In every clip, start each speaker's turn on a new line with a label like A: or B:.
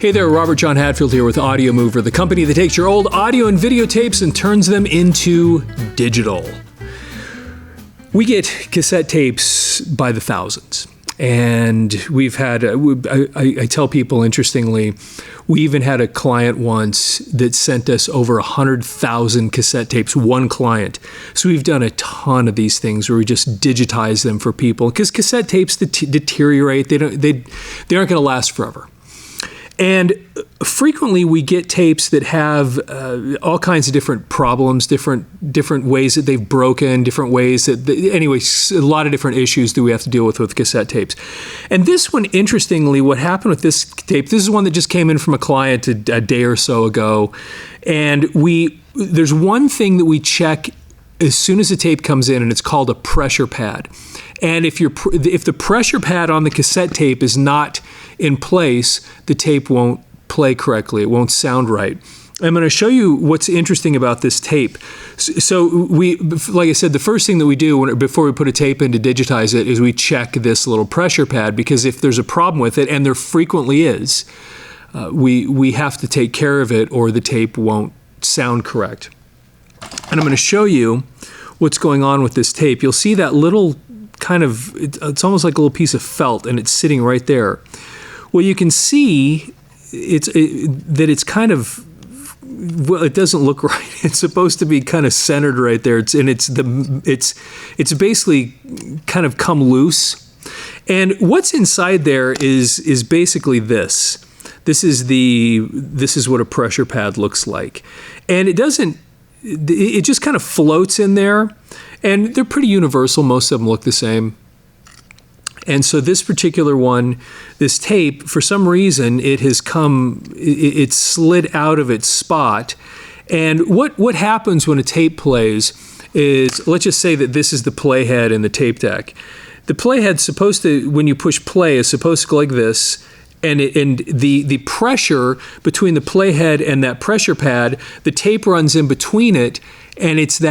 A: Hey there, Robert John Hadfield here with Audiomover, the company that takes your old audio and video tapes and turns them into digital. We get cassette tapes by the thousands. And we've had, I tell people interestingly, we even had a client once that sent us over 100,000 cassette tapes, one client. So we've done a ton of these things where we just digitize them for people because cassette tapes deteriorate. They aren't going to last forever. And frequently we get tapes that have all kinds of different problems, different ways that they've broken, different ways that, anyway, a lot of different issues that we have to deal with cassette tapes. And this one, interestingly, what happened with this tape, this is one that just came in from a client a day or so ago. And there's one thing that we check as soon as the tape comes in, and it's called a pressure pad. And if the pressure pad on the cassette tape is not in place, the tape won't play correctly. It won't sound right. I'm going to show you what's interesting about this tape. So like I said, the first thing that we do before we put a tape in to digitize it is we check this little pressure pad, because if there's a problem with it, and there frequently is, we have to take care of it or the tape won't sound correct. And I'm going to show you what's going on with this tape. You'll see that little it's almost like a little piece of felt, and it's sitting right there. Well, you can see that it's kind of, well, it doesn't look right. It's supposed to be kind of centered right there. It's basically kind of come loose. And what's inside there is basically this. This is what a pressure pad looks like. And it just kind of floats in there. And they're pretty universal. Most of them look the same. And so this particular one, this tape, for some reason, it's slid out of its spot. And what happens when a tape plays is, let's just say that this is the playhead in the tape deck. The playhead's supposed to, when you push play, is supposed to go like this. And the pressure between the playhead and that pressure pad, the tape runs in between it. And it's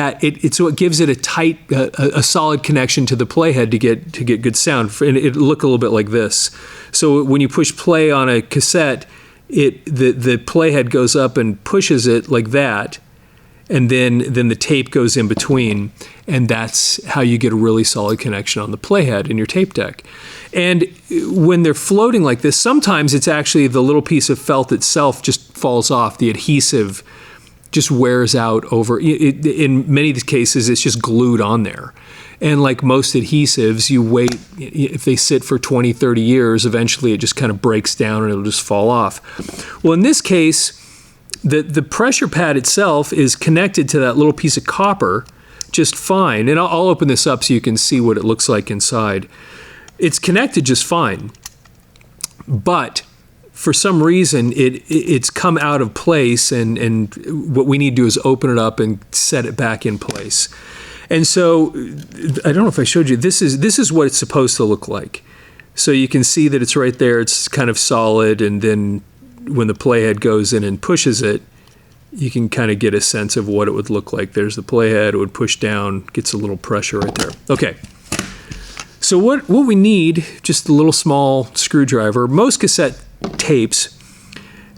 A: what gives it a solid connection to the playhead to get good sound. And it look a little bit like this. So when you push play on a cassette, the playhead goes up and pushes it like that, and then the tape goes in between, and that's how you get a really solid connection on the playhead in your tape deck. And when they're floating like this, sometimes it's actually the little piece of felt itself just falls off. The adhesive just wears out over. In many of these cases, it's just glued on there. And like most adhesives, you wait, if they sit for 20, 30 years, eventually it just kind of breaks down and it'll just fall off. Well, in this case, the pressure pad itself is connected to that little piece of copper just fine. And I'll open this up so you can see what it looks like inside. It's connected just fine. But for some reason, it's come out of place, and what we need to do is open it up and set it back in place. And so, I don't know if I showed you, this is what it's supposed to look like. So you can see that it's right there, it's kind of solid, and then when the playhead goes in and pushes it, you can kind of get a sense of what it would look like. There's the playhead, it would push down, gets a little pressure right there. Okay. So what we need, just a little small screwdriver. Most cassette tapes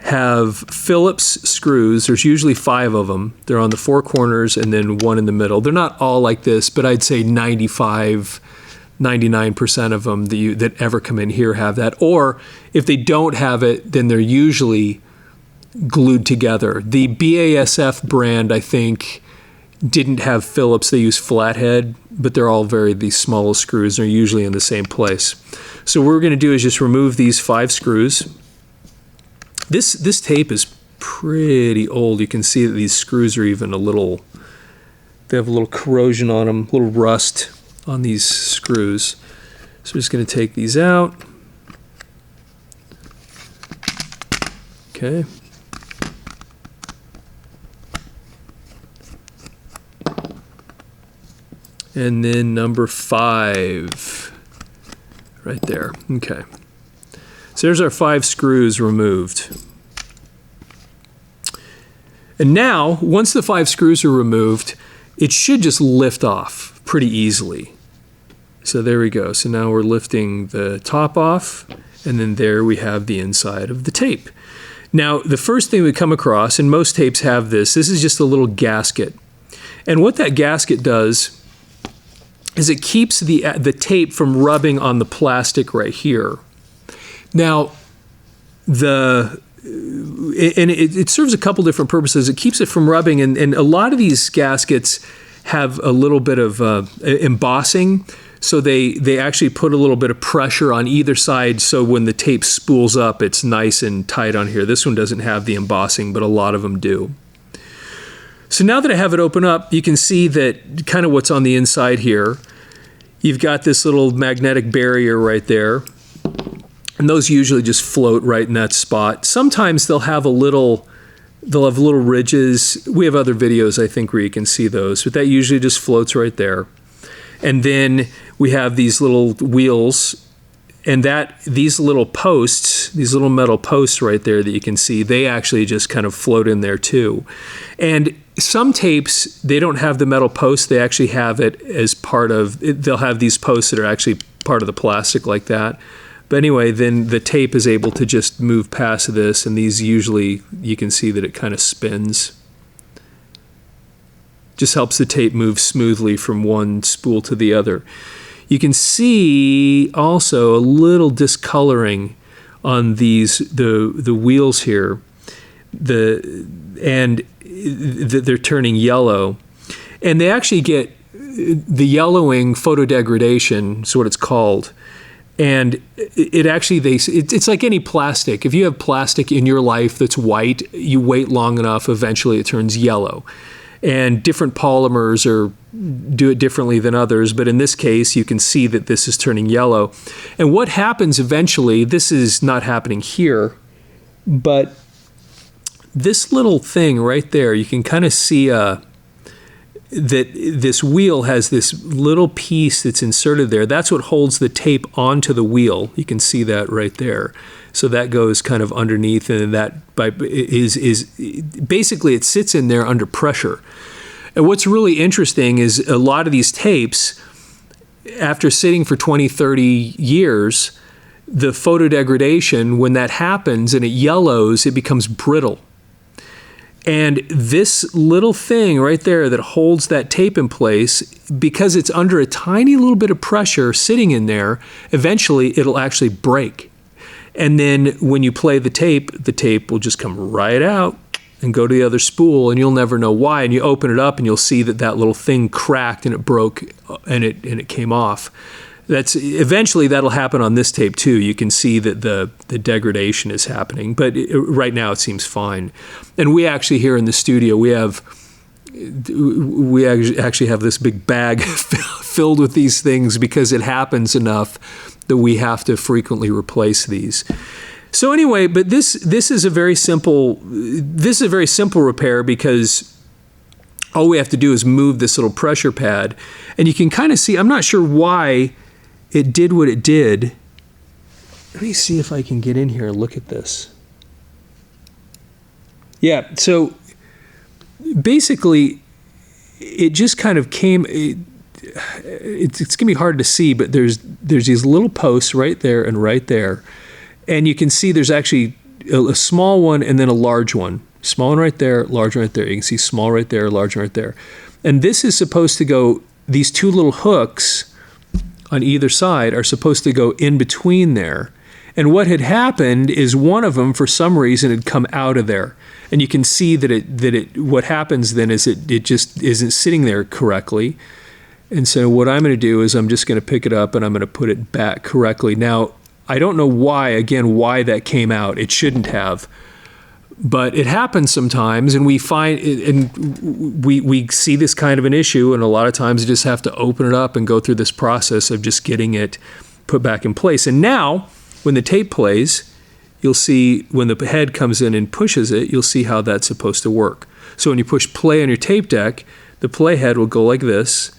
A: have Phillips screws. There's usually 5 of them. They're on the 4 corners and then one in the middle. They're not all like this, but I'd say 99% of them that ever come in here have that. Or if they don't have it, then they're usually glued together. The BASF brand, I think, didn't have Phillips. They use flathead, but they're all these smallest screws. They're usually in the same place. So what we're going to do is just remove these 5 screws. This tape is pretty old. You can see that these screws are even they have a little corrosion on them, a little rust on these screws. So we're just going to take these out. Okay. And then number 5, right there. Okay. So there's our 5 screws removed. And now, once the 5 screws are removed, it should just lift off pretty easily. So there we go. So now we're lifting the top off, And then there we have the inside of the tape. Now, the first thing we come across, and most tapes have this is just a little gasket. And what that gasket does is it keeps the tape from rubbing on the plastic right here. Now, it serves a couple different purposes. It keeps it from rubbing, and a lot of these gaskets have a little bit of embossing, so they actually put a little bit of pressure on either side, so when the tape spools up, it's nice and tight on here. This one doesn't have the embossing, but a lot of them do. So now that I have it open up, you can see that kind of what's on the inside here. You've got this little magnetic barrier right there. And those usually just float right in that spot. Sometimes they'll have little ridges. We have other videos, I think, where you can see those, but that usually just floats right there. And then we have these little wheels, and these little posts, these little metal posts right there that you can see, they actually just kind of float in there too. And some tapes, they don't have the metal posts. They actually have it as part of, they'll have these posts that are actually part of the plastic like that. But anyway, then the tape is able to just move past this, and these usually, you can see that it kind of spins. Just helps the tape move smoothly from one spool to the other. You can see also a little discoloring on the wheels here, and they're turning yellow. And they actually get the yellowing photodegradation, is what it's called. And it actually, it's like any plastic. If you have plastic in your life that's white, you wait long enough, eventually it turns yellow. And different polymers do it differently than others, but in this case, you can see that this is turning yellow. And what happens eventually, this is not happening here, but this little thing right there, you can kind of see that this wheel has this little piece that's inserted there. That's what holds the tape onto the wheel. You can see that right there. So that goes kind of underneath, and that is basically it sits in there under pressure. And what's really interesting is a lot of these tapes, after sitting for 20, 30 years, the photodegradation, when that happens and it yellows, it becomes brittle. And this little thing right there that holds that tape in place, because it's under a tiny little bit of pressure sitting in there, eventually it'll actually break. And then when you play the tape will just come right out and go to the other spool, and you'll never know why. And you open it up and you'll see that little thing cracked and it broke and it came off. Eventually that'll happen on this tape too. You can see that the degradation is happening, but right now it seems fine. And we actually here in the studio, we actually have this big bag filled with these things because it happens enough that we have to frequently replace these. So anyway, but this is a very simple repair, because all we have to do is move this little pressure pad, and you can kind of see, I'm not sure why it did what it did. Let me see if I can get in here and look at this. Yeah, so basically it just kind of came, it's going to be hard to see, but there's these little posts right there and right there. And you can see there's actually a small one and then a large one. Small one right there, large one right there. You can see small right there, large one right there. And this is supposed to go, these two little hooks on either side are supposed to go in between there. And what had happened is one of them, for some reason, had come out of there. And you can see that what happens then is it just isn't sitting there correctly. And so what I'm going to do is I'm just going to pick it up and I'm going to put it back correctly. Now, I don't know why that came out. It shouldn't have. But it happens sometimes, and we see this kind of an issue, and a lot of times you just have to open it up and go through this process of just getting it put back in place. And now, when the tape plays, you'll see when the head comes in and pushes it, you'll see how that's supposed to work. So when you push play on your tape deck, the play head will go like this.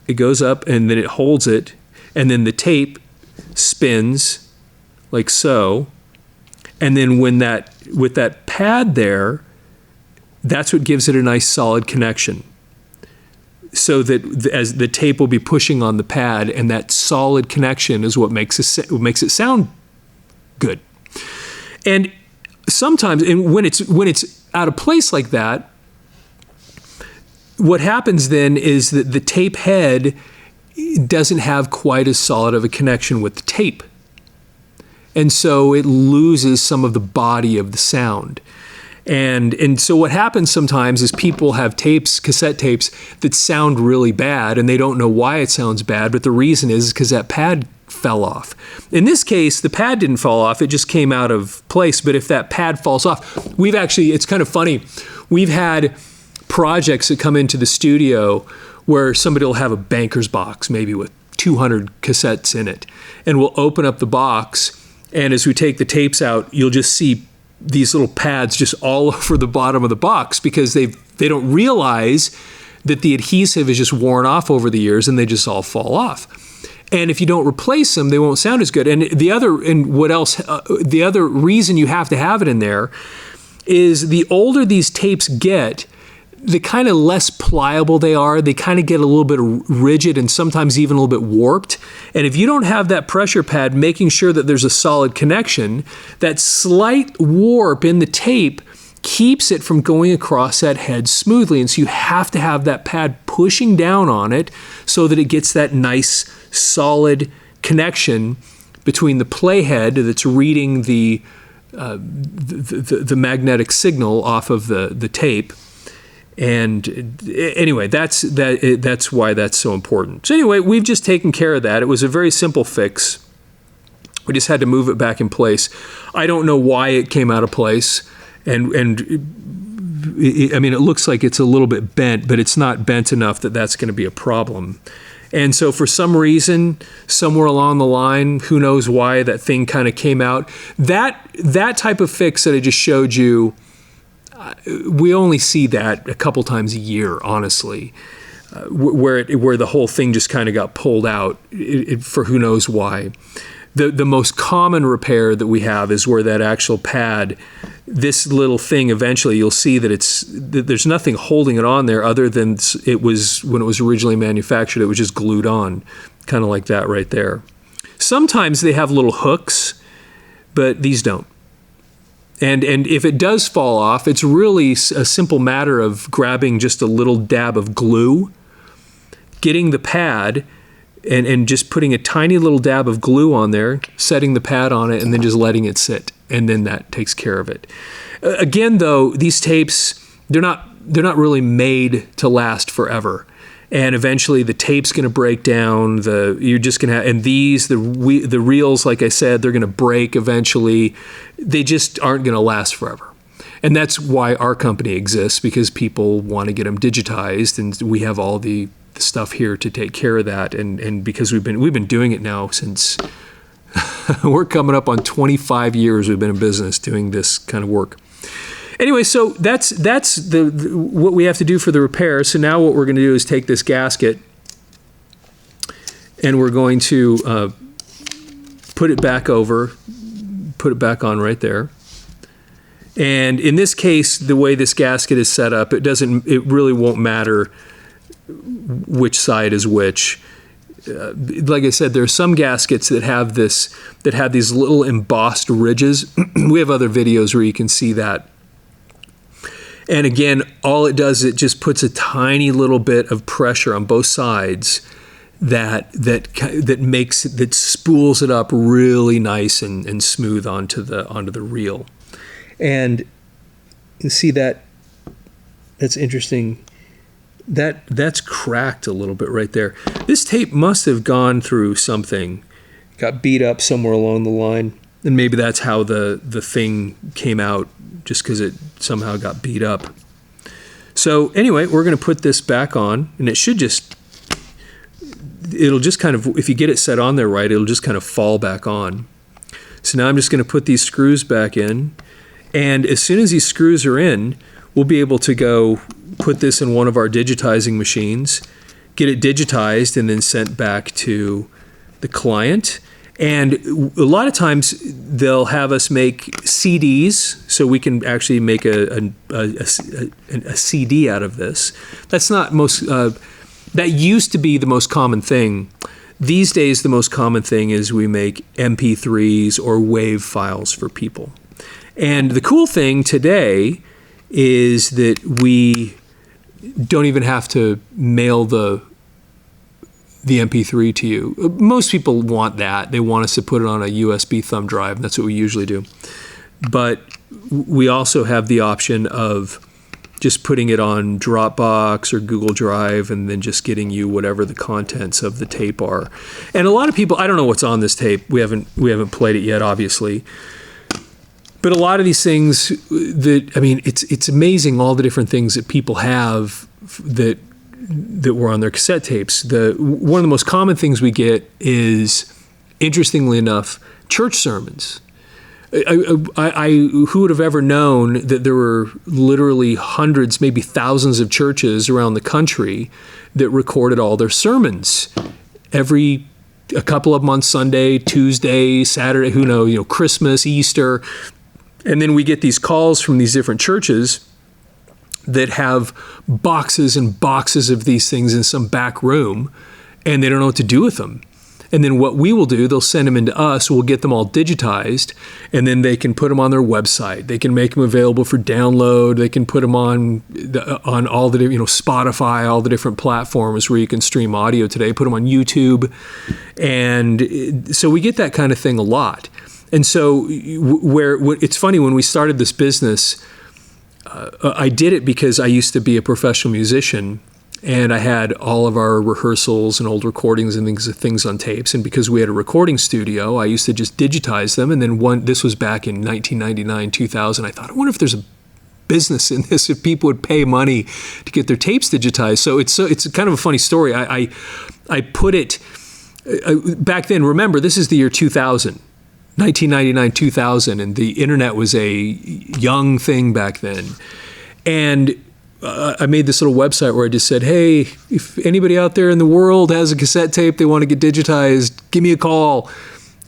A: It goes up, and then it holds it, and then the tape spins like so. And then with that pad there, that's what gives it a nice solid connection. So that as the tape will be pushing on the pad, and that solid connection is what makes it sound good. And sometimes, and when it's out of place like that, what happens then is that the tape head doesn't have quite as solid of a connection with the tape. And so it loses some of the body of the sound. And so what happens sometimes is people have tapes, cassette tapes, that sound really bad, and they don't know why it sounds bad, but the reason is because that pad fell off. In this case, the pad didn't fall off, it just came out of place. But if that pad falls off, it's kind of funny, we've had projects that come into the studio where somebody will have a banker's box, maybe with 200 cassettes in it, and we'll open up the box, and as we take the tapes out, you'll just see these little pads just all over the bottom of the box, because they don't realize that the adhesive is just worn off over the years, and they just all fall off. And if you don't replace them, they won't sound as good. And the other reason you have to have it in there is the older these tapes get, the kind of less pliable they are. They kind of get a little bit rigid and sometimes even a little bit warped. And if you don't have that pressure pad making sure that there's a solid connection, that slight warp in the tape keeps it from going across that head smoothly. And so you have to have that pad pushing down on it so that it gets that nice solid connection between the playhead that's reading the magnetic signal off of the tape. And anyway, that's why that's so important. So anyway, we've just taken care of that. It was a very simple fix. We just had to move it back in place. I don't know why it came out of place. And it looks like it's a little bit bent, but it's not bent enough that that's going to be a problem. And so for some reason, somewhere along the line, who knows why, that thing kind of came out. That type of fix that I just showed you, we only see that a couple times a year, honestly, where the whole thing just kind of got pulled out for who knows why. The most common repair that we have is where that actual pad, this little thing, eventually you'll see that there's nothing holding it on there other than it was, when it was originally manufactured, it was just glued on, kind of like that right there. Sometimes they have little hooks, but these don't. And if it does fall off, it's really a simple matter of grabbing just a little dab of glue, getting the pad, and just putting a tiny little dab of glue on there, setting the pad on it, and then just letting it sit. And then that takes care of it. Again, though, these tapes, they're not really made to last forever. And eventually the tape's going to break down. You're just going to have, and the reels, like I said, they're going to break eventually. They just aren't going to last forever. And that's why our company exists, because people want to get them digitized, and we have all the stuff here to take care of that. And because we've been doing it now since we're coming up on 25 years we've been in business doing this kind of work. Anyway, so that's what we have to do for the repair. So now what we're going to do is take this gasket, and we're going to put it back on right there. And in this case, the way this gasket is set up, it really won't matter which side is which. Like I said, there are some gaskets that have these little embossed ridges. We have other videos where you can see that. And again, all it does is it just puts a tiny little bit of pressure on both sides that spools it up really nice and smooth onto the reel. And you see that's interesting. That's cracked a little bit right there. This tape must have gone through something, got beat up somewhere along the line, and maybe that's how the thing came out, just because it somehow got beat up. So anyway, we're going to put this back on, and it'll just kind of, if you get it set on there right, it'll just kind of fall back on. So now I'm just going to put these screws back in, and as soon as these screws are in, we'll be able to go put this in one of our digitizing machines, get it digitized, and then sent back to the client. And a lot of times they'll have us make CDs, so we can actually make a CD out of this. That's not that used to be the most common thing. These days, the most common thing is we make MP3s or WAV files for people. And the cool thing today is that we don't even have to mail the MP3 to you. Most people want that. They want us to put it on a USB thumb drive, and that's what we usually do. But we also have the option of just putting it on Dropbox or Google Drive and then just getting you whatever the contents of the tape are. And a lot of people, I don't know what's on this tape. We haven't played it yet, obviously. But a lot of these things it's amazing all the different things that people have that were on their cassette tapes. One of the most common things we get is, interestingly enough, church sermons. Who would have ever known that there were literally hundreds, maybe thousands of churches around the country that recorded all their sermons a couple of months, Sunday, Tuesday, Saturday, who knows, Christmas, Easter. And then we get these calls from these different churches that have boxes and boxes of these things in some back room, and they don't know what to do with them. And then what we will do, they'll send them into us, we'll get them all digitized, and then they can put them on their website. They can make them available for download. They can put them on all the, Spotify, all the different platforms where you can stream audio today, put them on YouTube. And so we get that kind of thing a lot. And so it's funny, when we started this business, I did it because I used to be a professional musician, and I had all of our rehearsals and old recordings and things on tapes. And because we had a recording studio, I used to just digitize them. And then this was back in 1999, 2000. I thought, I wonder if there's a business in this, if people would pay money to get their tapes digitized. So it's kind of a funny story. I put it back then. Remember, this is the year 2000. 1999, 2000, and the internet was a young thing back then. And I made this little website where I just said, hey, if anybody out there in the world has a cassette tape they want to get digitized, give me a call.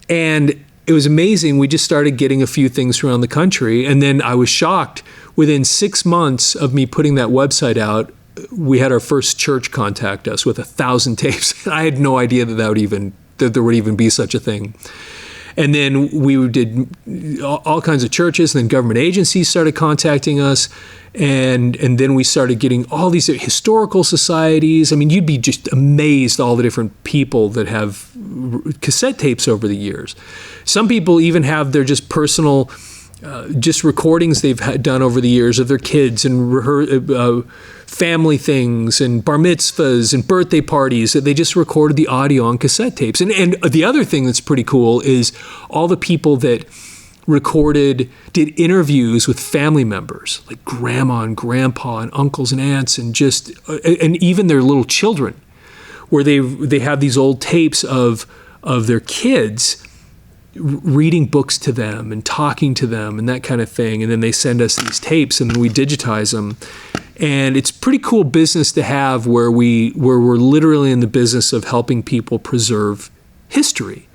A: And it was amazing. We just started getting a few things around the country. And then I was shocked. Within 6 months of me putting that website out, we had our first church contact us with 1,000 tapes. I had no idea that there would even be such a thing. And then we did all kinds of churches, and then government agencies started contacting us. And then we started getting all these historical societies. I mean, you'd be just amazed all the different people that have cassette tapes over the years. Some people even have their just personal, just recordings they've done over the years of their kids and family things and bar mitzvahs and birthday parties that they just recorded the audio on cassette tapes. And the other thing that's pretty cool is all the people that did interviews with family members like grandma and grandpa and uncles and aunts and even their little children, where they have these old tapes of their kids reading books to them and talking to them and that kind of thing. And then they send us these tapes and then we digitize them. And it's pretty cool business to have where we're literally in the business of helping people preserve history,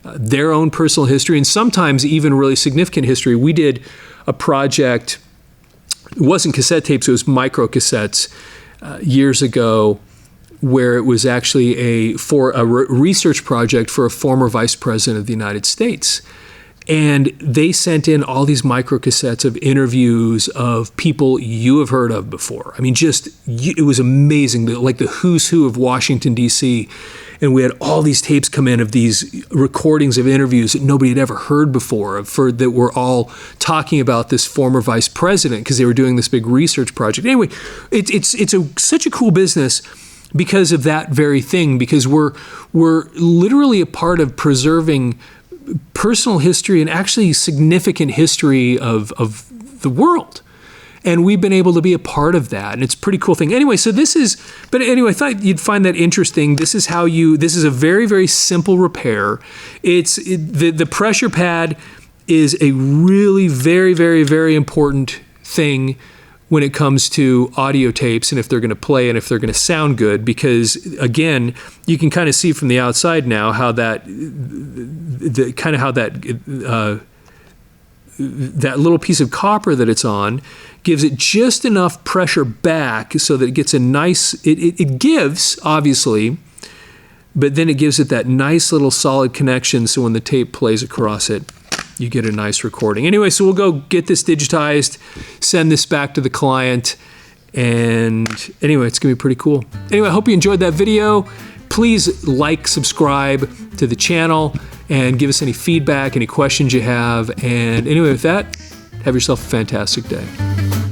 A: their own personal history, and sometimes even really significant history. We did a project, it wasn't cassette tapes, it was micro cassettes years ago, where it was actually a research project for a former vice president of the United States. And they sent in all these microcassettes of interviews of people you have heard of before. I mean, it was amazing, like the who's who of Washington, D.C. And we had all these tapes come in of these recordings of interviews that nobody had ever heard before, that were all talking about this former vice president because they were doing this big research project. Anyway, it's such a cool business because of that very thing, because we're literally a part of preserving personal history and actually significant history of the world. And we've been able to be a part of that. And it's a pretty cool thing. Anyway, I thought you'd find that interesting. This is a very, very simple repair. The pressure pad is a really very, very, very important thing when it comes to audio tapes and if they're going to play and if they're going to sound good, because again, you can kind of see from the outside now how that little piece of copper that it's on gives it just enough pressure back so that it gets it gives, obviously, but then it gives it that nice little solid connection, so when the tape plays across it, you get a nice recording. Anyway, so we'll go get this digitized, send this back to the client, and anyway, it's gonna be pretty cool. Anyway, I hope you enjoyed that video. Please like, subscribe to the channel, and give us any feedback, any questions you have. And anyway, with that, have yourself a fantastic day.